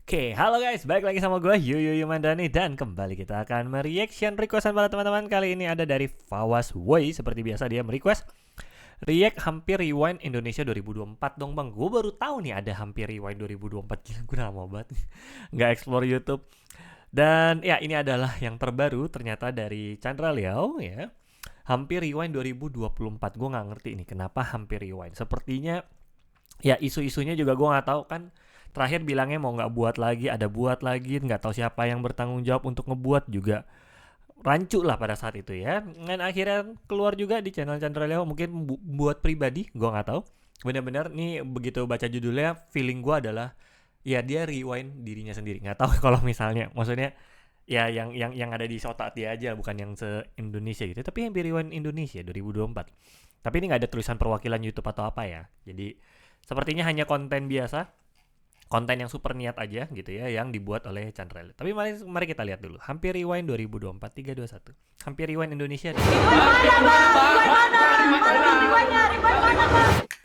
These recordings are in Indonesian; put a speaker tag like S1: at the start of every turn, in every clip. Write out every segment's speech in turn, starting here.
S1: Oke, halo guys, balik lagi sama gue Yuyu Mandani dan kembali kita akan mereaction requestan para teman-teman. Kali ini ada dari Fawas Woi, seperti biasa dia merequest React Hampir Rewind Indonesia 2024 dong bang. Gue baru tahu nih ada Hampir Rewind 2024. Gila, gue udah lama banget nggak explore YouTube. Dan ya ini adalah yang terbaru ternyata dari Chandra Liao ya. Hampir Rewind 2024. Gue nggak ngerti ini kenapa Hampir Rewind. Sepertinya ya isu-isunya juga gue nggak tahu kan. Terakhir bilangnya mau nggak buat lagi, ada buat lagi, nggak tahu siapa yang bertanggung jawab untuk ngebuat juga rancu lah pada saat itu ya. Dan akhirnya keluar juga di channel Chandra Leo, mungkin buat pribadi, gue nggak tahu. Bener-bener nih begitu baca judulnya, feeling gue adalah ya dia rewind dirinya sendiri. Nggak tahu kalau misalnya, maksudnya ya yang ada di otak dia aja, bukan yang se-Indonesia gitu. Tapi yang rewind Indonesia 2024. Tapi ini nggak ada tulisan perwakilan YouTube atau apa ya. Jadi sepertinya hanya konten biasa. Konten yang super niat aja gitu ya yang dibuat oleh Chandra. Tapi mari kita lihat dulu. Hampir Rewind 2024 321. Hampir Rewind Indonesia.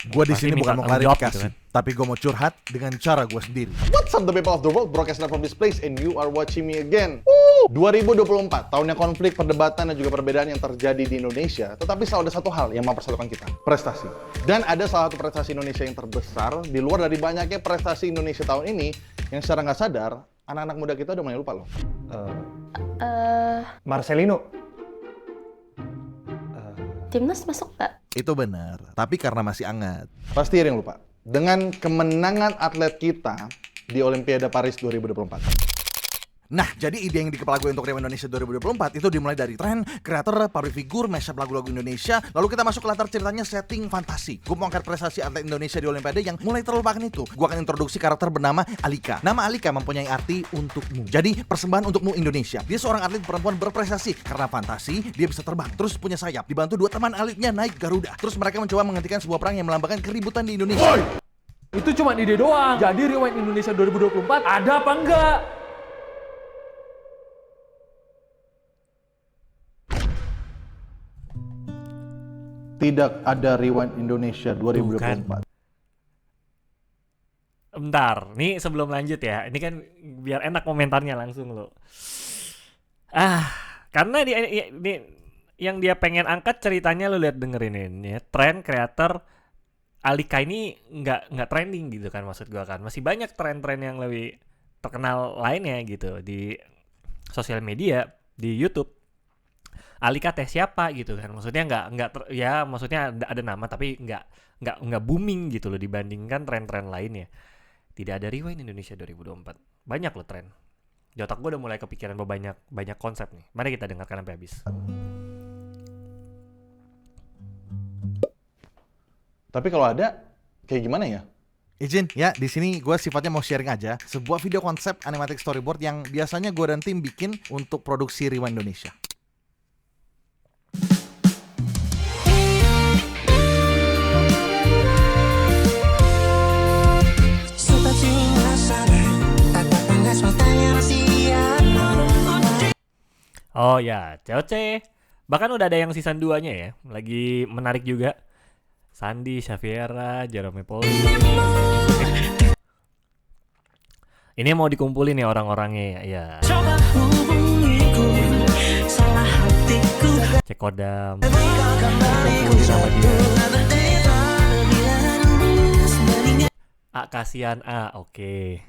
S2: Gue di sini bukan mau klarifikasi,
S1: gitu kan.
S2: tapi gue mau curhat dengan cara gue sendiri.
S3: What's up the people of the world, broadcasting from this place and you are watching me again. 2024, tahunnya konflik, perdebatan dan juga perbedaan yang terjadi di Indonesia. Tetapi selalu ada satu hal yang mempersatukan kita, prestasi. Dan ada salah satu prestasi Indonesia yang terbesar di luar dari banyaknya prestasi Indonesia tahun ini yang secara nggak sadar anak-anak muda kita udah mulai lupa loh.
S4: Marcelino.
S5: Timnas masuk nggak?
S2: Itu benar, tapi karena masih hangat.
S3: Pasti ada yang lupa. Dengan kemenangan atlet kita di Olimpiade Paris 2024.
S2: Nah, jadi ide yang di kepala gue untuk Rewind Indonesia 2024 itu dimulai dari tren, kreator, public figure, mashup lagu-lagu Indonesia. Lalu kita masuk ke latar ceritanya setting fantasi. Gue mau angkat prestasi atlet Indonesia di Olimpiade yang mulai terlupakan itu. Gue akan introduksi karakter bernama Alika. Nama Alika mempunyai arti untukmu. Jadi persembahan untukmu Indonesia. Dia seorang atlet perempuan berprestasi. Karena fantasi, dia bisa terbang, terus punya sayap. Dibantu dua teman atletnya naik Garuda. Terus mereka mencoba menghentikan sebuah perang yang melambangkan keributan di Indonesia.
S4: Itu cuma ide doang. Jadi Rewind Indonesia 2024 ada apa enggak?
S3: Tidak ada Rewind Indonesia 2024.
S1: Bentar, nih sebelum lanjut ya. Ini kan biar enak komentarnya langsung lo. Karena dia ini yang dia pengen angkat ceritanya lo lihat dengerin ini ya. Tren kreator Alika ini nggak trending gitu kan maksud gua kan. Masih banyak tren-tren yang lebih terkenal lainnya gitu di sosial media, di YouTube. Alika teh siapa gitu kan, maksudnya maksudnya ada nama tapi nggak booming gitu loh dibandingkan tren-tren lainnya. Tidak ada Rewind Indonesia 2024, banyak loh tren. Di otak gue udah mulai kepikiran banyak konsep nih. Mari kita dengarkan sampai habis.
S3: Tapi kalau ada, kayak gimana ya?
S2: Izin ya, di sini gue sifatnya mau sharing aja sebuah video konsep animatic storyboard yang biasanya gue dan tim bikin untuk produksi Rewind Indonesia.
S1: Oh ya, COC. Bahkan udah ada yang season 2-nya ya. Lagi menarik juga. Sandi, Xaviera, Jerome Poli. Ini mau dikumpulin nih orang-orangnya ya. Cek kodam. Kumpulin sama dia. Kasihan oke.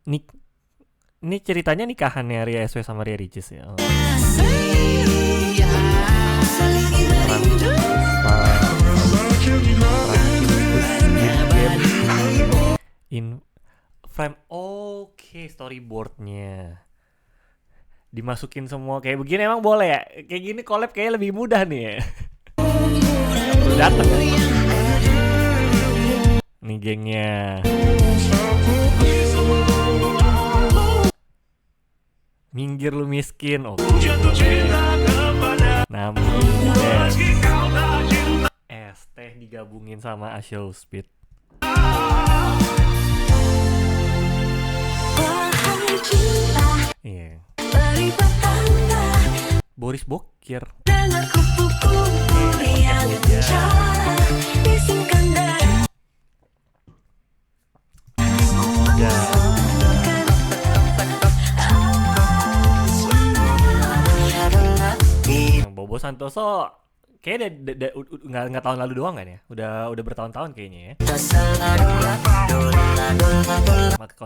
S1: Ini ceritanya nikahannya Ria SW sama Ria Ricis ya. In frame storyboardnya dimasukin semua kayak begini emang boleh ya? Kayak gini collab kayak lebih mudah nih ya. Dateng kan? Nih gengnya. Minggir lu miskin. Oke. Namun es teh digabungin sama Ashow Speed. Iya. Boris Bokir. Bos Santoso kayaknya nggak tahun lalu doang kan ya? Udah bertahun-tahun kayaknya ya.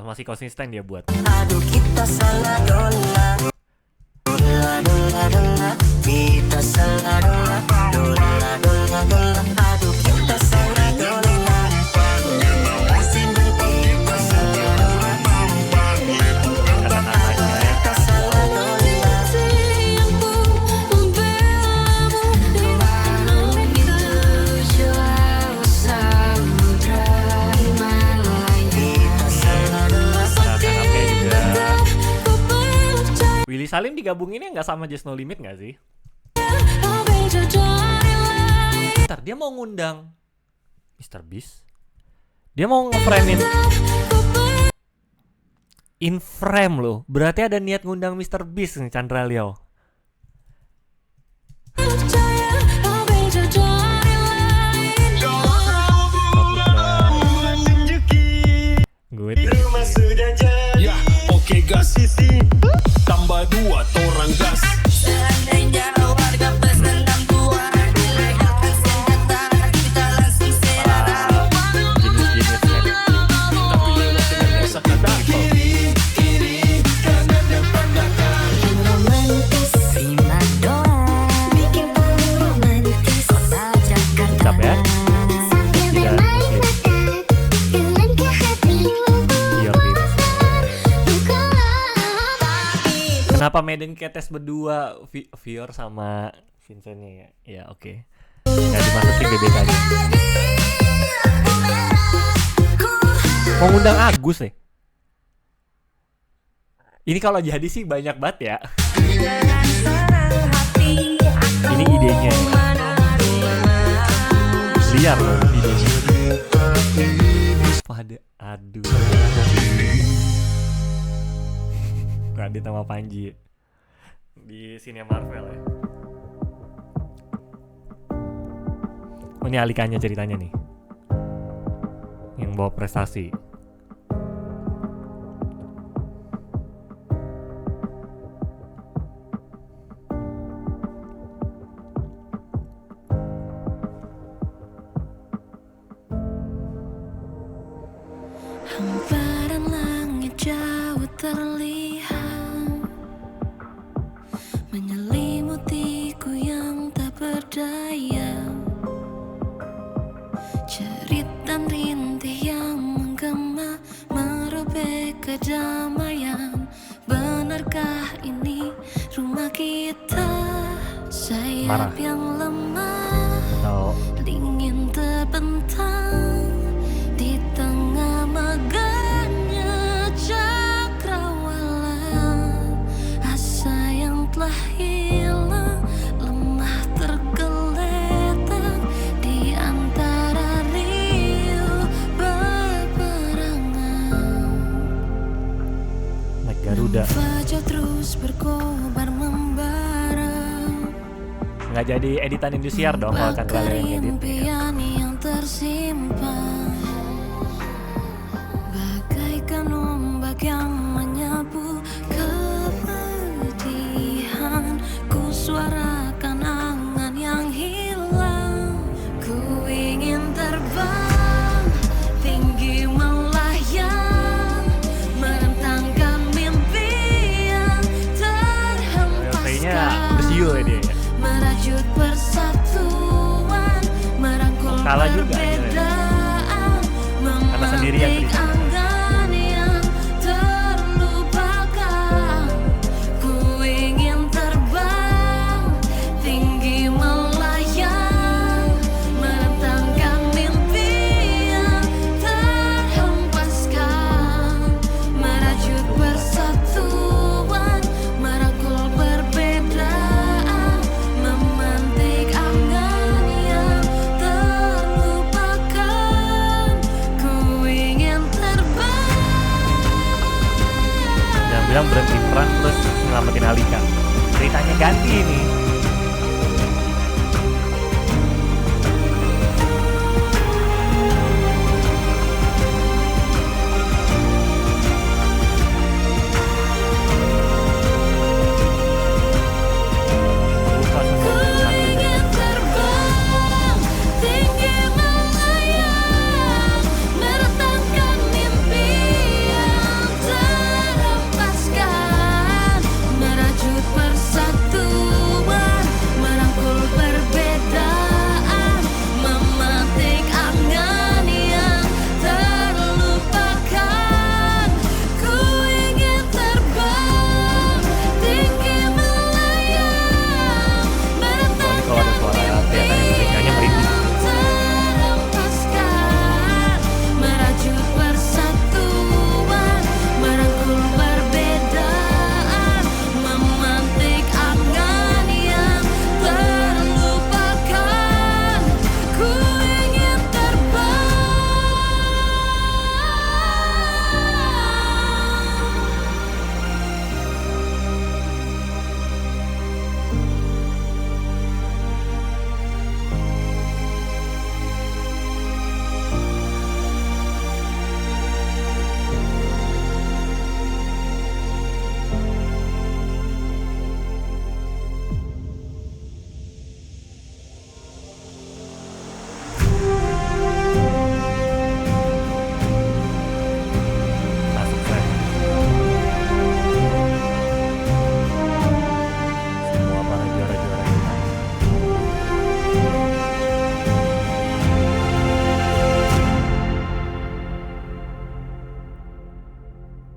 S1: Masih konsisten dia buat.
S6: Aduh kita salah dola, dola dola dola, kita salah dola, dola dola dola, aduh kita salah dola.
S1: Willy Salim digabunginnya nggak sama Just No Limit nggak sih? Ntar dia mau ngundang Mr. Beast. Dia mau nge-frame-in in frame loh. Berarti ada niat ngundang Mr. Beast nih Chandra Leo. Gue
S7: ya, oke gas isi tambah 2 torang gas.
S6: Seandainya warga plus dendam tua, dilegalkan senjata, kita langsung serara. Kiri kanan dan pandangan. Romantis, prima dona, bikin paling romantis kota Jakarta.
S1: Cap ya? Tidak Kenapa Medan Ketes berdua Vior sama Vincentnya ya? Ya oke. Nggak dimasukin BBK-nya. Mau ngundang Agus nih. Ini kalau jadi sih banyak banget ya. Ini idenya. Liar loh idenya. Aduh. Radit sama Panji di sini Marvel ya. Oh ini Alikanya ceritanya nih, yang bawa prestasi.
S6: Hamparan langit jauh terlihat, menyelimutiku yang tak berdaya. Jeritan rintih yang menggema, merobek kedamaian. Benarkah ini rumah kita? Sayap yang lemah, dingin terbentang di tengah megahnya cakrawala. Asa yang telah hilang, lemah tergeletak di antara riuh peperangan.
S1: Naik Garuda.
S6: Fajar terus berkobar membara,
S1: Nggak jadi editan Indosiar dong kalau Chandra Leo yang edit.
S6: impian yang tersimpan, bagaikan ombak yang menyapu kepedihan. Ku suarakan angan yang hilang, ku ingin terbang tinggi melayang, merentangkan mimpi yang
S1: Kayaknya
S6: terhempaskan,
S1: bersiul ya dia ya.
S6: merajut persatuan, merangkul
S1: Kalah juga
S6: perbedaan,
S1: Karena sendirian
S6: memetik
S1: ceritanya.
S6: angan yang terlupakan. Ku ingin terbang tinggi melayang, merentangkan mimpi yang terhempaskan, merajut persatuan, merangkul perbedaan, memantik angan yang terlupakan. Ku ingin terbang.
S1: Yang bilang berhenti perang terus nyelamatin Alika. Ceritanya ganti nih. Buka semua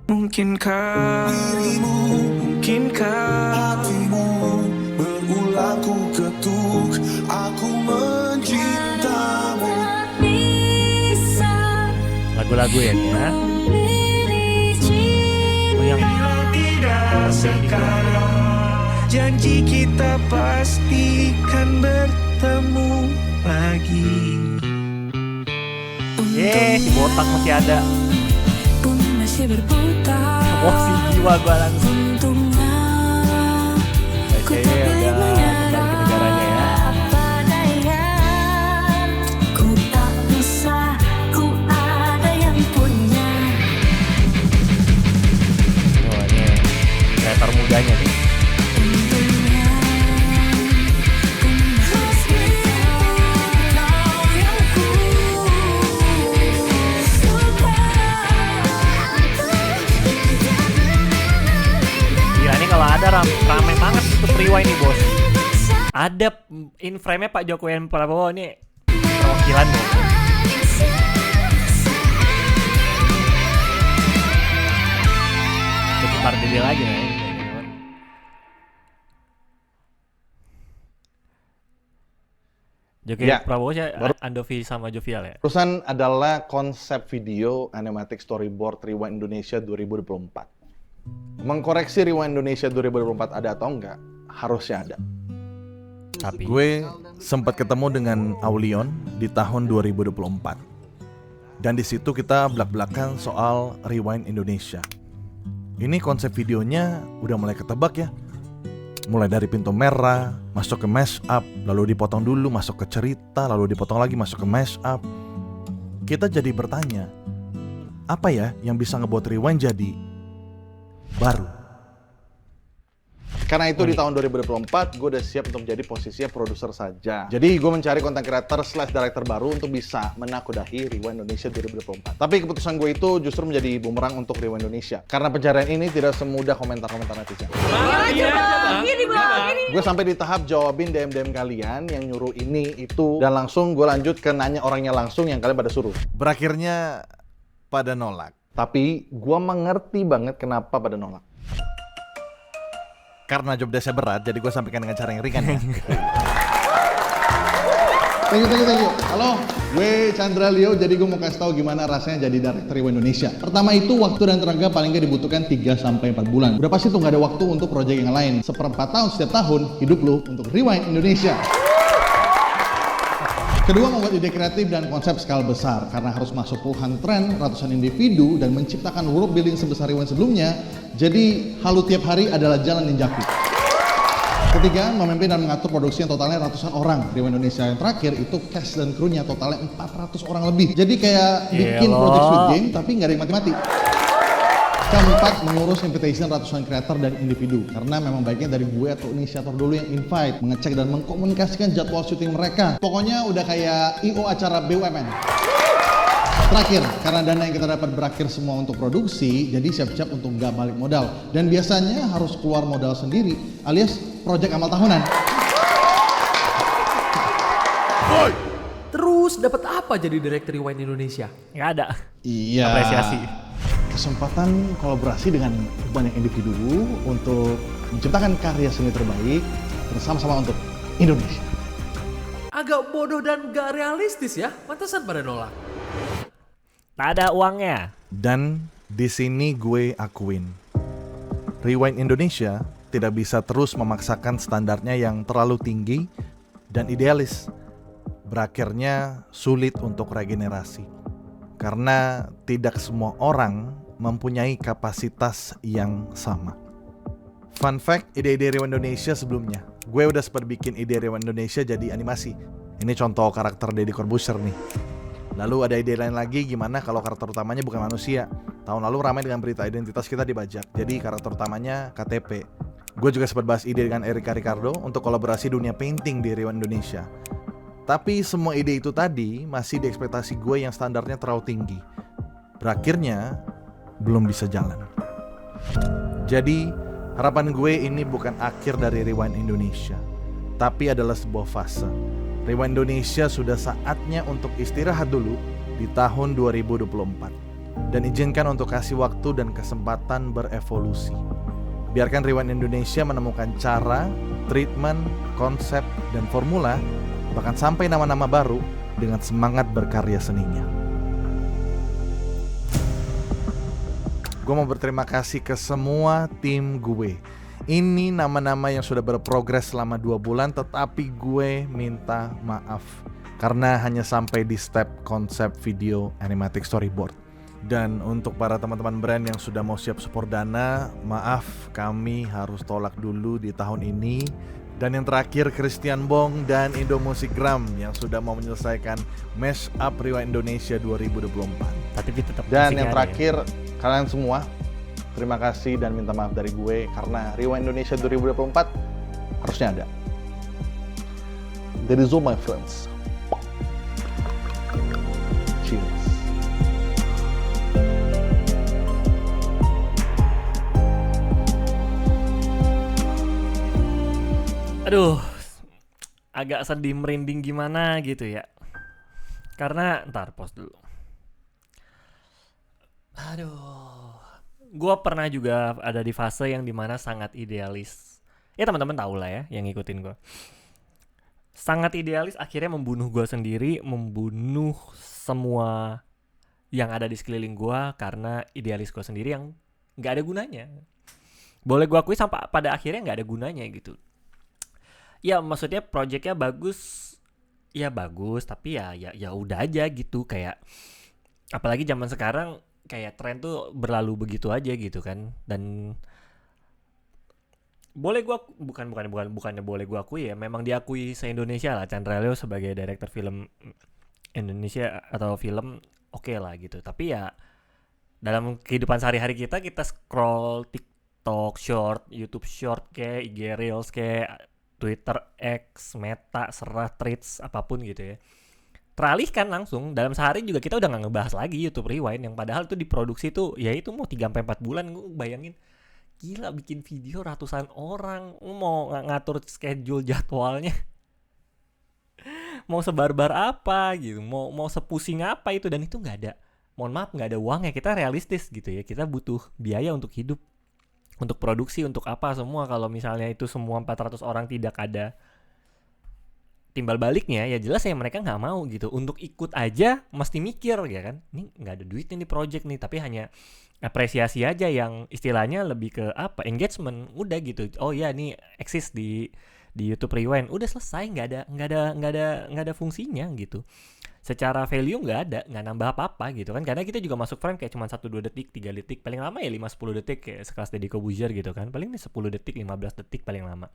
S8: Mungkinkah hatimu berulang ku ketuk, aku mencintamu.
S1: Lagu-lagu ya nih ya. Oh yang
S8: Tidak sekarang, janji kita pastikan bertemu lagi.
S1: si botak masih ada.
S9: Bumi masih berputar.
S1: Emosi jiwa gua langsung.
S9: Untungnya ku
S1: Oke,
S9: tak
S1: udah
S9: boleh
S1: kembali ke negaranya ya.
S9: apa daya. Ku tak bisa, ku ada yang punya.
S1: Oh ini kreator mudanya nih.
S9: Untungnya ku masih kau yang ku suka.
S1: Gila nih kalau ada rame banget untuk rewind nih bos. Ada in frame-nya Pak Jokowi dan Prabowo nih perwakilan dong. Cukup Mardili lagi nih. Jokowi
S3: Ya,
S1: Prabowo sih
S3: baru-
S1: Andovi sama Jovial ya.
S3: Terusan adalah konsep video animatic storyboard Rewind Indonesia 2024. Mengkoreksi Rewind Indonesia 2024 ada atau enggak? Harusnya ada.
S1: Tapi
S2: Gue sempat ketemu dengan Aulion di tahun 2024. Dan di situ kita belak-belakan soal Rewind Indonesia. Ini konsep videonya udah mulai ketebak ya. Mulai dari pintu merah, masuk ke mash up, lalu dipotong dulu, masuk ke cerita, lalu dipotong lagi, masuk ke mash up. Kita jadi bertanya, apa ya yang bisa ngebuat Rewind jadi baru?
S3: Karena itu di tahun 2024 gue udah siap untuk menjadi posisinya produser saja. Jadi gue mencari content creator / director baru untuk bisa menakudahi Rewind Indonesia 2024. Tapi keputusan gue itu justru menjadi bumerang untuk Rewind Indonesia. Karena pencarian ini tidak semudah komentar-komentar netizen. Gue sampai di tahap jawabin DM kalian yang nyuruh ini itu, dan langsung gue lanjut ke nanya orangnya langsung yang kalian pada suruh.
S2: Berakhirnya pada nolak.
S3: Tapi gue mengerti banget kenapa pada nolak.
S2: Karena job desk-nya berat, jadi gue sampaikan dengan cara yang ringan ya.
S3: Thank you. Halo, gue Chandra Leo. Jadi gue mau kasih tahu gimana rasanya jadi director Rewind Indonesia. Pertama itu waktu dan tenaga paling nggak dibutuhkan 3-4 bulan. Udah pasti tuh nggak ada waktu untuk proyek yang lain. 1/4 tahun setiap tahun hidup lu untuk Rewind Indonesia. Kedua, membuat ide kreatif dan konsep skala besar. Karena harus masuk puluhan tren, ratusan individu, dan menciptakan world building sebesar Rewind sebelumnya. Jadi, halu tiap hari adalah jalan ninjaku. Ketiga, memimpin dan mengatur produksi yang totalnya ratusan orang. Rewind Indonesia yang terakhir itu cast dan krunya totalnya 400 orang lebih. Jadi kayak bikin
S1: Gila.
S3: project Squid Game tapi nggak ada yang mati-mati. Keempat, mengurus invitation ratusan kreator dan individu. Karena memang baiknya dari gue atau inisiator dulu yang invite, mengecek dan mengkomunikasikan jadwal syuting mereka. Pokoknya udah kayak IO acara BUMN. Terakhir, karena dana yang kita dapat berakhir semua untuk produksi, jadi siap-siap untuk nggak balik modal. Dan biasanya harus keluar modal sendiri, alias proyek amal tahunan.
S4: Terus dapat apa jadi direktur Rewind Indonesia?
S1: nggak ada
S3: Iya.
S1: apresiasi.
S3: Kesempatan kolaborasi dengan banyak individu untuk menciptakan karya seni terbaik bersama-sama untuk Indonesia.
S4: Agak bodoh dan gak realistis ya, pantesan pada nolak.
S1: Tak ada uangnya.
S2: Dan di sini gue akuin, Rewind Indonesia tidak bisa terus memaksakan standarnya yang terlalu tinggi dan idealis. Berakhirnya sulit untuk regenerasi. Karena tidak semua orang mempunyai kapasitas yang sama. Fun fact, ide-ide Rewind Indonesia sebelumnya, gue udah sempat bikin ide Rewind Indonesia jadi animasi. Ini contoh karakter Deddy Corbuzier nih. Lalu ada ide lain lagi, gimana kalau karakter utamanya bukan manusia. Tahun lalu ramai dengan berita identitas kita dibajak, jadi karakter utamanya KTP. Gue juga sempat bahas ide dengan Erika Ricardo untuk kolaborasi dunia painting di Rewind Indonesia. Tapi semua ide itu tadi masih di ekspektasi gue yang standarnya terlalu tinggi. Berakhirnya belum bisa jalan. Jadi harapan gue ini bukan akhir dari Rewind Indonesia, tapi adalah sebuah fase. Rewind Indonesia sudah saatnya untuk istirahat dulu di tahun 2024 dan izinkan untuk kasih waktu dan kesempatan berevolusi. Biarkan Rewind Indonesia menemukan cara, treatment, konsep, dan formula, bahkan sampai nama-nama baru dengan semangat berkarya seninya. Gue mau berterima kasih ke semua tim gue. Ini nama-nama yang sudah berprogres selama 2 bulan, tetapi gue minta maaf karena hanya sampai di step konsep video animatic storyboard. Dan untuk para teman-teman brand yang sudah mau siap support dana, maaf kami harus tolak dulu di tahun ini. Dan yang terakhir Christian Bong dan Indo Musikgram yang sudah mau menyelesaikan Mash Up Rewind Indonesia 2024.
S1: Tapi tetap
S3: Dan
S1: musiknya
S3: yang
S1: ada
S3: terakhir, kalian semua, terima kasih dan minta maaf dari gue karena Rewind Indonesia 2024 harusnya ada. That is all my friends. Cheers.
S1: Aduh, agak sedih merinding gimana gitu ya. Karena ntar pause dulu. Aduh, gua pernah juga ada di fase yang dimana sangat idealis. Ya teman-teman tahu lah ya yang ngikutin gua. Sangat idealis akhirnya membunuh gua sendiri, membunuh semua yang ada di sekeliling gua karena idealis gua sendiri yang nggak ada gunanya. Boleh gua akui sampai pada akhirnya nggak ada gunanya gitu. Ya maksudnya projectnya bagus, ya bagus, tapi ya udah aja gitu kayak. Apalagi zaman sekarang kayak tren tuh berlalu begitu aja gitu kan. Dan boleh gua bukannya boleh gua akui ya, memang diakui se-Indonesia lah Chandra Leo sebagai director film Indonesia atau film oke lah gitu. Tapi ya dalam kehidupan sehari-hari kita scroll TikTok short, YouTube short kayak IG Reels kayak Twitter X, Meta, serah tweets apapun gitu ya. Teralihkan langsung dalam sehari juga kita udah gak ngebahas lagi YouTube Rewind yang padahal tuh diproduksi tuh ya itu mau 3-4 bulan. Gue bayangin gila bikin video ratusan orang, mau ngatur schedule jadwalnya mau sebarbar apa gitu, mau sepusing apa itu, dan itu nggak ada, mohon maaf nggak ada uangnya. Kita realistis gitu ya, kita butuh biaya untuk hidup, untuk produksi, untuk apa semua. Kalau misalnya itu semua 400 orang tidak ada timbal baliknya, ya jelas ya mereka nggak mau gitu. Untuk ikut aja mesti mikir ya kan, ini nggak ada duitnya nih project nih, tapi hanya apresiasi aja yang istilahnya lebih ke apa, engagement, udah gitu. Oh ya ini eksis di YouTube Rewind, udah selesai, nggak ada fungsinya gitu. Secara value nggak nambah apa-apa gitu kan, karena kita juga masuk frame kayak cuma 1-2 detik, 3 detik, paling lama ya 5-10 detik kayak sekelas Deddy Corbuzier gitu kan, paling 10 detik, 15 detik paling lama.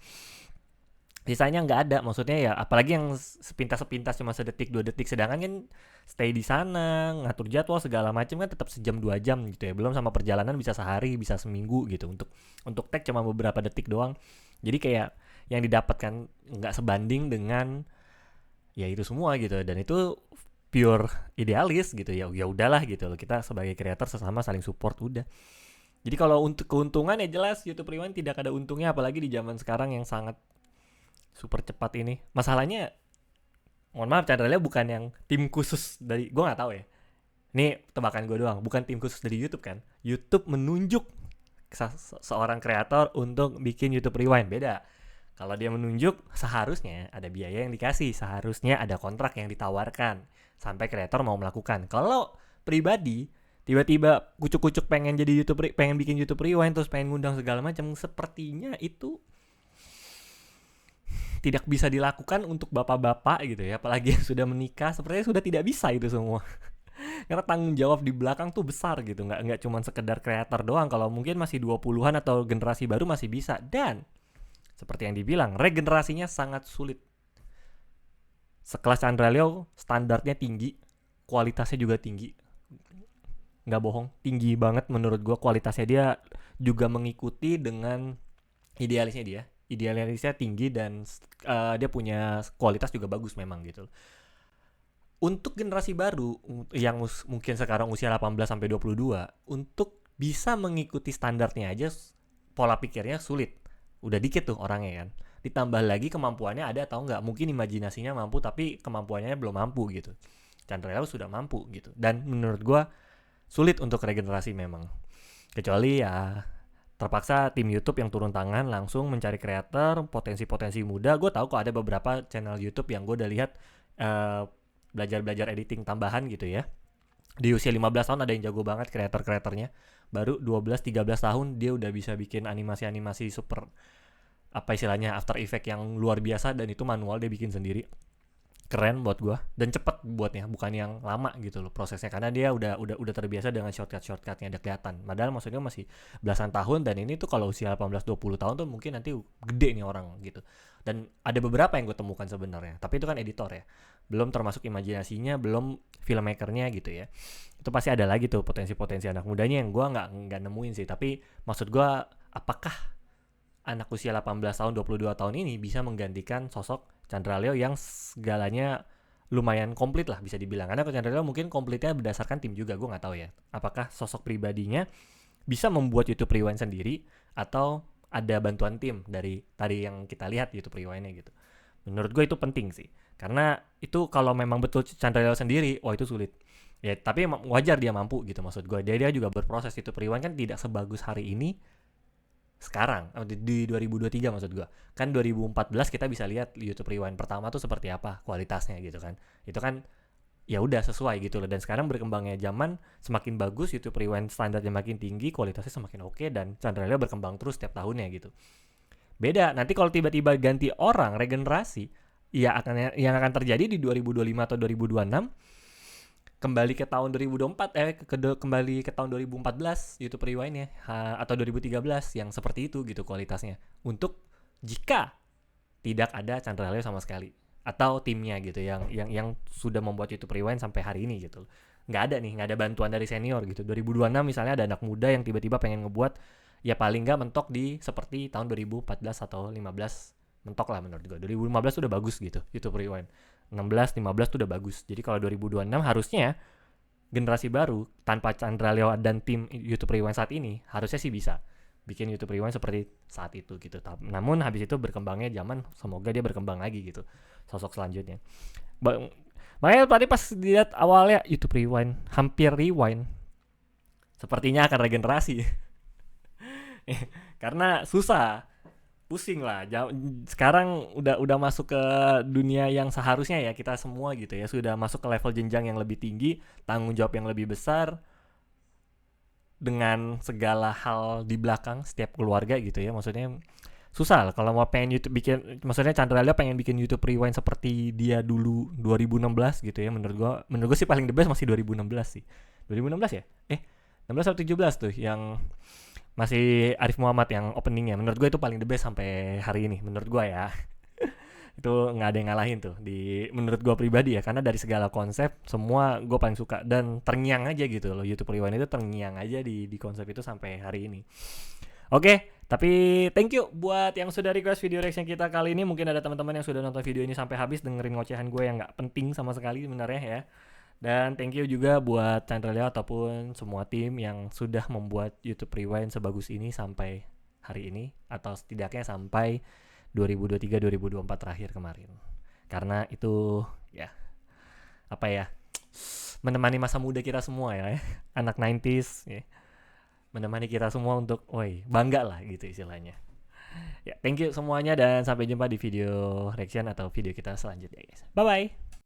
S1: Sisanya nggak ada, maksudnya ya apalagi yang sepintas cuma sedetik 2 detik, sedangkan kan stay di sana ngatur jadwal segala macam kan tetap sejam 2 jam gitu ya, belum sama perjalanan bisa sehari, bisa seminggu gitu, untuk tag cuma beberapa detik doang. Jadi kayak yang didapatkan nggak sebanding dengan ya itu semua gitu, dan itu pure idealis gitu ya udahlah gitu loh, kita sebagai kreator sesama saling support udah. Jadi kalau untuk keuntungan ya jelas YouTube Rewind tidak ada untungnya, apalagi di zaman sekarang yang sangat super cepat ini. Masalahnya mohon maaf, Chandra Leo bukan yang tim khusus dari, gue nggak tahu ya, ini tebakan gue doang, bukan tim khusus dari YouTube kan. YouTube menunjuk seorang kreator untuk bikin YouTube Rewind, beda. Kalau dia menunjuk, seharusnya ada biaya yang dikasih, seharusnya ada kontrak yang ditawarkan sampai kreator mau melakukan. Kalau pribadi tiba-tiba kucuk-kucuk pengen bikin YouTube Rewind terus pengen ngundang segala macam, sepertinya itu tidak bisa dilakukan untuk bapak-bapak gitu ya, apalagi yang sudah menikah, sepertinya sudah tidak bisa itu semua. Karena tanggung jawab di belakang tuh besar gitu, nggak cuma sekedar kreator doang. Kalau mungkin masih 20-an atau generasi baru masih bisa, dan seperti yang dibilang, regenerasinya sangat sulit. Sekelas Chandra Leo standarnya tinggi, kualitasnya juga tinggi. Nggak bohong, tinggi banget menurut gue kualitasnya. Dia juga mengikuti dengan idealisnya dia. Idealisnya tinggi dan dia punya kualitas juga bagus memang gitu. Untuk generasi baru yang mungkin sekarang usia 18-22, untuk bisa mengikuti standarnya aja pola pikirnya sulit. Udah dikit tuh orangnya kan, ditambah lagi kemampuannya ada atau enggak, mungkin imajinasinya mampu tapi kemampuannya belum mampu gitu. Chandra Leo sudah mampu gitu, dan menurut gue sulit untuk regenerasi memang. Kecuali ya terpaksa tim YouTube yang turun tangan langsung mencari kreator potensi-potensi muda. Gue tahu kok ada beberapa channel YouTube yang gue udah lihat belajar-belajar editing tambahan gitu ya. Di usia 15 tahun ada yang jago banget kreator-kreatornya. Baru 12-13 tahun dia udah bisa bikin animasi-animasi super apa istilahnya After Effect yang luar biasa, dan itu manual dia bikin sendiri. Keren buat gua dan cepet buatnya, bukan yang lama gitu loh prosesnya, karena dia udah terbiasa dengan shortcutnya ada kelihatan. Padahal maksudnya masih belasan tahun, dan ini tuh kalau usia 18-20 tahun tuh mungkin nanti gede nih orang gitu. Dan ada beberapa yang gue temukan sebenarnya, tapi itu kan editor ya, belum termasuk imajinasinya, belum filmmakernya gitu ya. Itu pasti ada lagi tuh potensi-potensi anak mudanya yang gua nggak nemuin sih. Tapi maksud gua, apakah anak usia 18 tahun 22 tahun ini bisa menggantikan sosok Chandra Leo yang segalanya lumayan komplit lah bisa dibilang. Karena Chandra Leo mungkin komplitnya berdasarkan tim juga, gue nggak tahu ya. Apakah sosok pribadinya bisa membuat YouTube Rewind sendiri atau ada bantuan tim dari tadi yang kita lihat YouTube Rewind-nya gitu. Menurut gue itu penting sih. Karena itu kalau memang betul Chandra Leo sendiri, wah itu sulit. Ya tapi wajar dia mampu gitu maksud gue. Dia juga berproses. YouTube Rewind kan tidak sebagus hari ini sekarang di 2023 maksud gua. Kan 2014 kita bisa lihat YouTube Rewind pertama tuh seperti apa kualitasnya gitu kan. Itu kan ya udah sesuai gitu loh. Dan sekarang berkembangnya zaman semakin bagus, YouTube Rewind standarnya makin tinggi, kualitasnya semakin oke, dan Chandra Leo berkembang terus setiap tahunnya gitu. Beda nanti kalau tiba-tiba ganti orang, regenerasi, ya yang akan terjadi di 2025 atau 2026 kembali ke tahun 2024 kembali ke tahun 2014 YouTube Rewind-nya atau 2013 yang seperti itu gitu kualitasnya. Untuk jika tidak ada Chandra Leo sama sekali atau timnya gitu yang sudah membuat YouTube Rewind sampai hari ini gitu. Nggak ada bantuan dari senior gitu. 2026 misalnya ada anak muda yang tiba-tiba pengen ngebuat, ya paling nggak mentok di seperti tahun 2014 atau 15, mentok lah menurut gue. 2015 udah bagus gitu YouTube Rewind. 16, 15 tuh udah bagus. Jadi kalau 2026 harusnya generasi baru tanpa Chandra Leo dan tim YouTube Rewind saat ini harusnya sih bisa bikin YouTube Rewind seperti saat itu gitu. Namun habis itu berkembangnya zaman, semoga dia berkembang lagi gitu sosok selanjutnya. Makanya tadi pas dilihat awalnya YouTube Rewind hampir rewind, sepertinya akan regenerasi. Karena susah, pusing lah. Sekarang udah masuk ke dunia yang seharusnya ya kita semua gitu ya sudah masuk ke level jenjang yang lebih tinggi, tanggung jawab yang lebih besar, dengan segala hal di belakang setiap keluarga gitu ya. Maksudnya susah lah kalau mau pengen YouTube bikin, maksudnya Chandra Leo pengen bikin YouTube Rewind seperti dia dulu 2016 gitu ya. Menurut gua sih paling the best masih 2016 sih. 2016 ya? 16 atau 17 tuh yang masih Arif Muhammad yang openingnya. Menurut gue itu paling the best sampai hari ini menurut gue ya. Itu nggak ada yang ngalahin tuh menurut gue pribadi ya, karena dari segala konsep semua gue paling suka dan terngiang aja gitu loh. YouTube Rewind itu terngiang aja di konsep itu sampai hari ini. Oke, tapi thank you buat yang sudah request video reaction kita kali ini. Mungkin ada teman-teman yang sudah nonton video ini sampai habis dengerin ngocehan gue yang nggak penting sama sekali sebenarnya ya. Dan thank you juga buat Chandra Leo ataupun semua tim yang sudah membuat YouTube Rewind sebagus ini sampai hari ini, atau setidaknya sampai 2023-2024 terakhir kemarin. Karena itu ya apa ya, menemani masa muda kita semua ya, anak 90s ya. Menemani kita semua untuk bangga lah gitu istilahnya. Ya, thank you semuanya dan sampai jumpa di video reaction atau video kita selanjutnya guys. Bye bye.